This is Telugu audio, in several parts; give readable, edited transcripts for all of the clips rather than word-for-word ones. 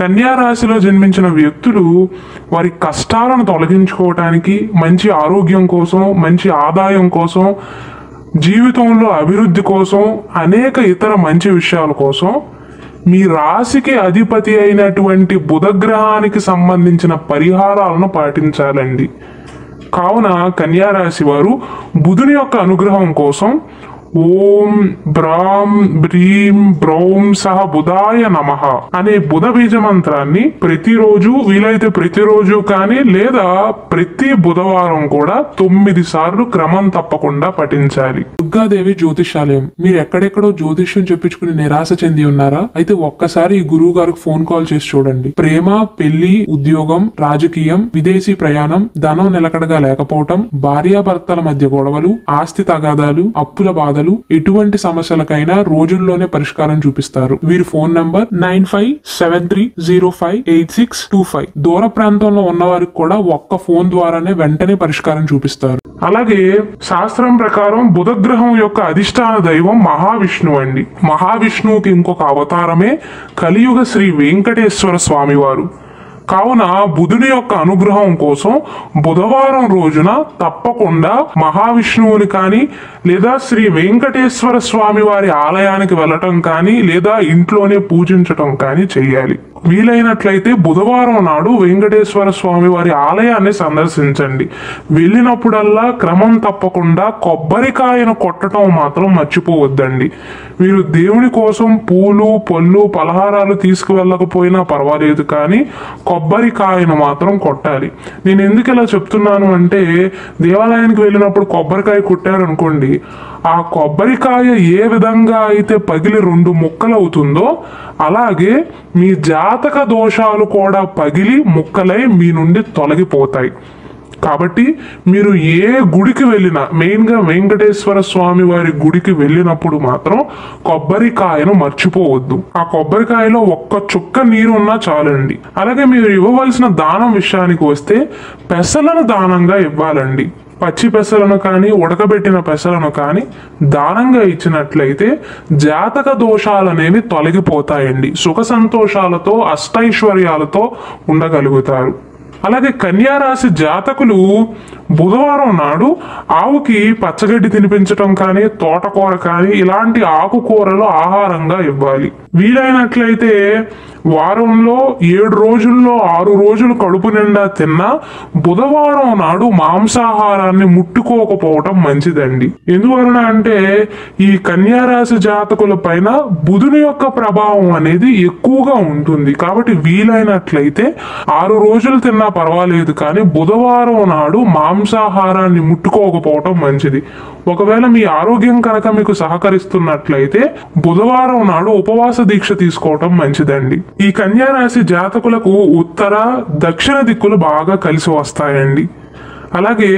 కన్యా రాశిలో జన్మించిన వ్యక్తులు వారి కష్టాలను తొలగించుకోవటానికి, మంచి ఆరోగ్యం కోసం, మంచి ఆదాయం కోసం, జీవితంలో అభివృద్ధి కోసం, అనేక ఇతర మంచి విషయాల కోసం మీ రాశికి అధిపతి అయినటువంటి బుధగ్రహానికి సంబంధించిన పరిహారాలను పాటించాలండి. కావున కన్యా రాశి వారు బుధుని యొక్క అనుగ్రహం కోసం ఓం బ్రాం బ్రీం బ్రౌం సహ బుధాయ నమః అనే బుధ బీజ మంత్రాన్ని ప్రతిరోజు, వీలైతే ప్రతిరోజు కానీ లేదా ప్రతి బుధవారం కూడా 9 సార్లు క్రమం తప్పకుండా పఠించాలి. దుర్గాదేవి జ్యోతిషాలయం. మీరు ఎక్కడెక్కడో జ్యోతిష్యం చెప్పించుకుని నిరాశ చెంది ఉన్నారా? అయితే ఒక్కసారి ఈ గురువు గారికి ఫోన్ కాల్ చేసి చూడండి. ప్రేమ, పెళ్లి, ఉద్యోగం, రాజకీయం, విదేశీ ప్రయాణం, ధనం నిలకడగా లేకపోవటం, భార్యాభర్తల మధ్య గొడవలు, ఆస్తి తగాదాలు, అప్పుల బాధ, ఎటువంటి సమస్యలకైనా రోజుల్లోనే పరిష్కారం చూపిస్తారు. వీరి ఫోన్ నంబర్ 9573058625. దూర ప్రాంతంలో ఉన్న వారికి కూడా ఒక్క ఫోన్ ద్వారానే వెంటనే పరిష్కారం చూపిస్తారు. అలాగే శాస్త్రం ప్రకారం బుధగ్రహం యొక్క అధిష్టాన దైవం మహావిష్ణువు అండి. మహావిష్ణువుకి ఇంకొక అవతారమే కలియుగ శ్రీ వెంకటేశ్వర స్వామి వారు. కావున బుధుని యొక్క అనుగ్రహం కోసం బుధవారం రోజున తప్పకుండా మహావిష్ణువుని కానీ లేదా శ్రీ వెంకటేశ్వర స్వామి వారి ఆలయానికి వెళ్ళటం కానీ లేదా ఇంట్లోనే పూజించటం కానీ చేయాలి. వీలైనట్లయితే బుధవారం నాడు వెంకటేశ్వర స్వామి వారి ఆలయాన్ని సందర్శించండి. వెళ్ళినప్పుడల్లా క్రమం తప్పకుండా కొబ్బరికాయను కొట్టడం మాత్రం మర్చిపోవద్దండి. మీరు దేవుని కోసం పూలు, పళ్ళు, పలహారాలు తీసుకువెళ్ళకపోయినా పర్వాలేదు, కానీ కొబ్బరికాయను మాత్రం కొట్టాలి. నేను ఎందుకు ఇలా చెప్తున్నాను అంటే, దేవాలయానికి వెళ్ళినప్పుడు కొబ్బరికాయ కొట్టారనుకోండి, ఆ కొబ్బరికాయ ఏ విధంగా అయితే పగిలి 2 ముక్కలు అవుతుందో అలాగే మీ జాతక దోషాలు కూడా పగిలి ముక్కలై మీ నుండి తొలగిపోతాయి. కాబట్టి మీరు ఏ గుడికి వెళ్ళినా, మెయిన్గా వెంకటేశ్వర స్వామి వారి గుడికి వెళ్ళినప్పుడు మాత్రం కొబ్బరికాయను మర్చిపోవద్దు. ఆ కొబ్బరికాయలో ఒక్క చుక్క నీరు ఉన్నా చాలండి. అలాగే మీరు ఇవ్వవలసిన దానం విషయానికి వస్తే పెసలను దానంగా ఇవ్వాలండి. పచ్చి పెసలను కానీ ఉడకబెట్టిన పెసలను కానీ దానంగా ఇచ్చినట్లయితే జాతక దోషాలనేవి తొలగిపోతాయండి. సుఖ సంతోషాలతో, అష్టైశ్వర్యాలతో ఉండగలుగుతారు. అలాగే కన్యా రాశి జాతకులు బుధవారం నాడు ఆవుకి పచ్చగడ్డి తినిపించటం కానీ, తోటకూర కానీ ఇలాంటి ఆకుకూరలు ఆహారంగా ఇవ్వాలి. వీలైనట్లయితే వారంలో 7 రోజుల్లో 6 రోజులు కడుపు నిండా తిన్నా బుధవారం నాడు మాంసాహారాన్ని ముట్టుకోకపోవటం మంచిదండి. ఎందువలన అంటే ఈ కన్యా రాశి జాతకుల పైన బుధుని యొక్క ప్రభావం అనేది ఎక్కువగా ఉంటుంది. కాబట్టి వీలైనట్లయితే 6 రోజులు తిన్నా పర్వాలేదు, కానీ బుధవారం నాడు మాంసాహారాన్ని ముట్టుకోకపోవటం మంచిది. ఒకవేళ మీ ఆరోగ్యం కనుక మీకు సహకరిస్తున్నట్లయితే బుధవారం నాడు ఉపవాస దీక్ష తీసుకోవటం మంచిదండి. ఈ కన్యా రాశి జాతకులకు ఉత్తర, దక్షిణ దిక్కులు బాగా కలిసి వస్తాయండి. అలాగే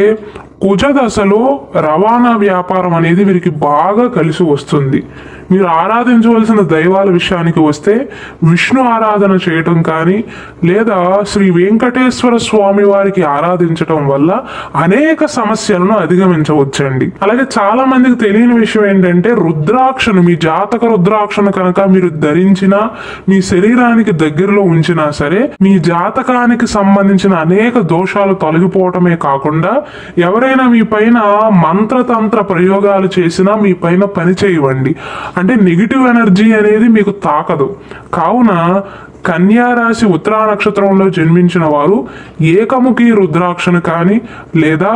కుజ దశలో రవాణా వ్యాపారం అనేది వీరికి బాగా కలిసి వస్తుంది. మీరు ఆరాధించవలసిన దైవాల విషయానికి వస్తే విష్ణు ఆరాధన చేయటం కానీ లేదా శ్రీ వెంకటేశ్వర స్వామి వారికి ఆరాధించటం వల్ల అనేక సమస్యలను అధిగమించవచ్చండి. అలాగే చాలా మందికి తెలియని విషయం ఏంటంటే, రుద్రాక్షను, మీ జాతక రుద్రాక్షను కనుక మీరు ధరించినా, మీ శరీరానికి దగ్గరలో ఉంచినా సరే మీ జాతకానికి సంబంధించిన అనేక దోషాలు తొలగిపోవటమే కాకుండా ఎవరైనా మీ పైన మంత్రతంత్ర ప్రయోగాలు చేసినా మీ పైన పని చేయవండి. అంటే నెగిటివ్ ఎనర్జీ అనేది మీకు తాకదు. కావున కన్యా రాశి ఉత్తరా నక్షత్రంలో జన్మించిన వారు ఏకముఖి రుద్రాక్షను కానీ లేదా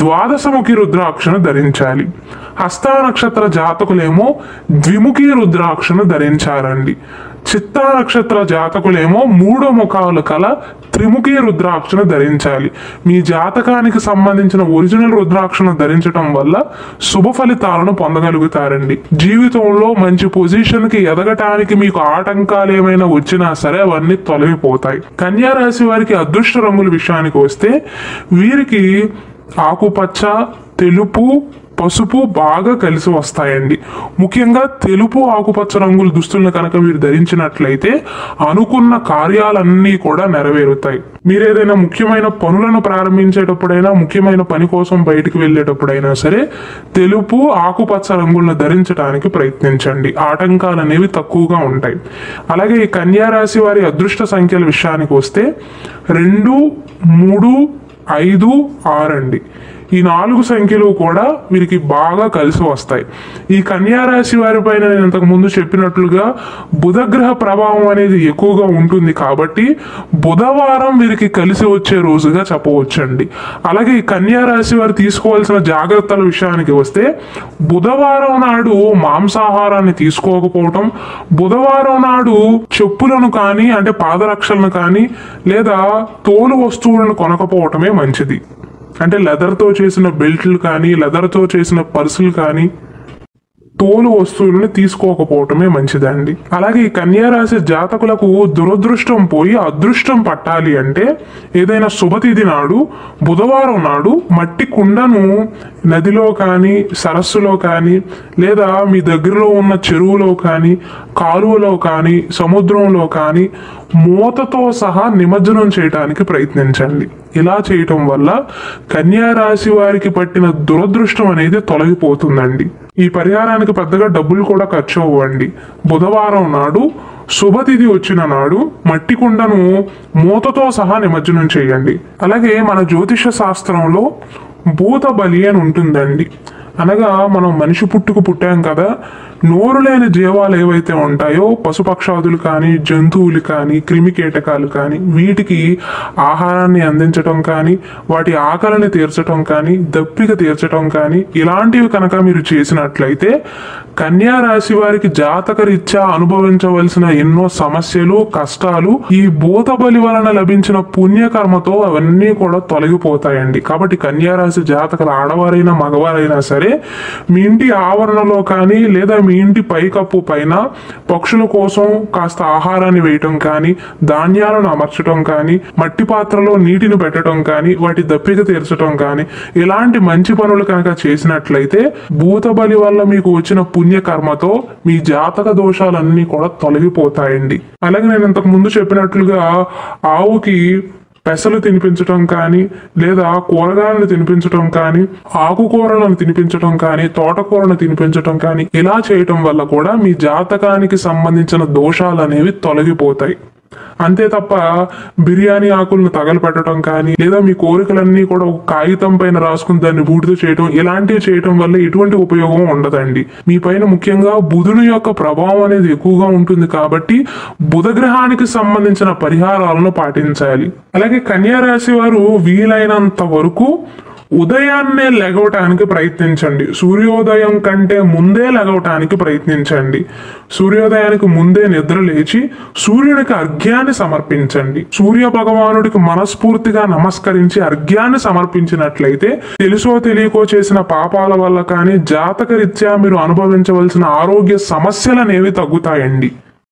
ద్వాదశముఖి రుద్రాక్షను ధరించాలి. హస్త నక్షత్ర జాతకులేమో ద్విముఖి రుద్రాక్షను ధరించారండి. చిత్తా నక్షత్ర జాతకులేమో 3 ముఖాలు కల త్రిముఖి రుద్రాక్షను ధరించాలి. మీ జాతకానికి సంబంధించిన ఒరిజినల్ రుద్రాక్షను ధరించడం వల్ల శుభ ఫలితాలను పొందగలుగుతారండి. జీవితంలో మంచి పొజిషన్కి ఎదగటానికి మీకు ఆటంకాలు ఏమైనా వచ్చినా సరే అవన్నీ తొలగిపోతాయి. కన్యా రాశి వారికి అదృష్ట రంగుల విషయానికి వస్తే వీరికి ఆకుపచ్చ, తెలుపు, పసుపు బాగా కలిసి వస్తాయండి. ముఖ్యంగా తెలుపు ఆకుపచ్చ రంగుల దుస్తులను కనుక మీరు ధరించినట్లయితే అనుకున్న కార్యాలన్నీ కూడా నెరవేరుతాయి. మీరు ఏదైనా ముఖ్యమైన పనులను ప్రారంభించేటప్పుడైనా, ముఖ్యమైన పని కోసం బయటికి వెళ్ళేటప్పుడైనా సరే తెలుపు ఆకుపచ్చ రంగులను ధరించడానికి ప్రయత్నించండి. ఆటంకాలు అనేవి తక్కువగా ఉంటాయి. అలాగే ఈ కన్యా రాశి వారి అదృష్ట సంఖ్యల విషయానికి వస్తే 2, 3, 5, 6 అండి. ఈ 4 సంఖ్యలు కూడా వీరికి బాగా కలిసి వస్తాయి. ఈ కన్యా రాశి వారి పైన నేను ఇంతకు ముందు చెప్పినట్లుగా బుధగ్రహ ప్రభావం అనేది ఎక్కువగా ఉంటుంది కాబట్టి బుధవారం వీరికి కలిసి వచ్చే రోజుగా చెప్పవచ్చండి. అలాగే ఈ కన్యా రాశి వారు తీసుకోవాల్సిన జాగ్రత్తల విషయానికి వస్తే బుధవారం నాడు మాంసాహారాన్ని తీసుకోకపోవటం, బుధవారం నాడు చెప్పులను కానీ అంటే పాదరక్షలను కానీ లేదా తోలు వస్తువులను కొనకపోవటమే మంచిది. అంటే లెదర్తో చేసిన బెల్ట్లు కానీ, లెదర్తో చేసిన పర్సులు కానీ, తోలు వస్తువులను తీసుకోకపోవటమే మంచిదండి. అలాగే ఈ కన్యా రాశి జాతకులకు దురదృష్టం పోయి అదృష్టం పట్టాలి అంటే ఏదైనా శుభతిథి నాడు బుధవారం నాడు మట్టి కుండను నదిలో కానీ, సరస్సులో కానీ, లేదా మీ దగ్గరలో ఉన్న చెరువులో కానీ, కాలువలో కానీ, సముద్రంలో కానీ మూతతో సహా నిమజ్జనం చేయడానికి ప్రయత్నించండి. ఇలా చేయటం వల్ల కన్యా రాశి వారికి పట్టిన దురదృష్టం అనేది తొలగిపోతుందండి. ఈ పరిహారానికి పెద్దగా డబ్బులు కూడా ఖర్చు అవ్వండి. బుధవారం నాడు శుభతిథి వచ్చిన నాడు మట్టి కుండను మూతతో సహా నిమజ్జనం చేయండి. అలాగే మన జ్యోతిష శాస్త్రంలో భూత బలి అని ఉంటుందండి. అనగా మనం మనిషి పుట్టాం కదా, నోరు లేని జీవాలు ఏవైతే ఉంటాయో పశుపక్షాదులు కానీ, జంతువులు కానీ, క్రిమి కీటకాలు కానీ వీటికి ఆహారాన్ని అందించటం కానీ, వాటి ఆకలిని తీర్చటం కానీ, దప్పిక తీర్చటం కానీ ఇలాంటివి కనుక మీరు చేసినట్లయితే కన్యా రాశి వారికి జాతకరీత్యా అనుభవించవలసిన ఎన్నో సమస్యలు, కష్టాలు ఈ భూత బలి వలన లభించిన పుణ్యకర్మతో అవన్నీ కూడా తొలగిపోతాయండి. కాబట్టి కన్యా రాశి జాతకులు ఆడవారైనా మగవారైనా సరే మీ ఇంటి ఆవరణలో కానీ లేదా మీ ఇంటి పైకప్పు పైన పక్షుల కోసం కాస్త ఆహారాన్ని వేయటం కానీ, ధాన్యాలను అమర్చడం కానీ, మట్టి పాత్రలో నీటిని పెట్టడం కానీ, వాటి దప్పిక తీర్చడం కానీ ఇలాంటి మంచి పనులు కనుక చేసినట్లయితే భూత బలి వల్ల మీకు వచ్చిన పుణ్యకర్మతో మీ జాతక దోషాలన్నీ కూడా తొలగిపోతాయండి. అలాగే నేను ఇంతకు ముందు చెప్పినట్లుగా ఆవుకి పెసలు తినిపించటం కానీ, లేదా కూరగాయలను తినిపించటం కానీ, ఆకుకూరలను తినిపించటం కానీ, తోటకూరను తినిపించటం కానీ ఇలా చేయటం వల్ల కూడా మీ జాతకానికి సంబంధించిన దోషాలు అనేవి తొలగిపోతాయి. అంతే తప్ప బిర్యానీ ఆకులను తగలపెట్టడం కానీ, లేదా మీ కోరికలన్నీ కూడా ఒక కాగితం పైన రాసుకుని దాన్ని బూడిద చేయడం ఇలాంటివి చేయటం వల్ల ఎటువంటి ఉపయోగం ఉండదండి. మీ పైన ముఖ్యంగా బుధుని యొక్క ప్రభావం అనేది ఎక్కువగా ఉంటుంది కాబట్టి బుధగ్రహానికి సంబంధించిన పరిహారాలను పాటించాలి. అలాగే కన్యా రాశి వారు వీలైనంత వరకు ఉదయాన్నే లెగవటానికి ప్రయత్నించండి. సూర్యోదయం కంటే ముందే లెగవటానికి ప్రయత్నించండి. సూర్యోదయానికి ముందే నిద్ర లేచి సూర్యునికి అర్ఘ్యాన్ని సమర్పించండి. సూర్య భగవానుడికి మనస్ఫూర్తిగా నమస్కరించి అర్ఘ్యాన్ని సమర్పించినట్లయితే తెలుసో తెలియకో చేసిన పాపాల వల్ల కానీ జాతక రీత్యా మీరు అనుభవించవలసిన ఆరోగ్య సమస్యలు అనేవి తగ్గుతాయండి.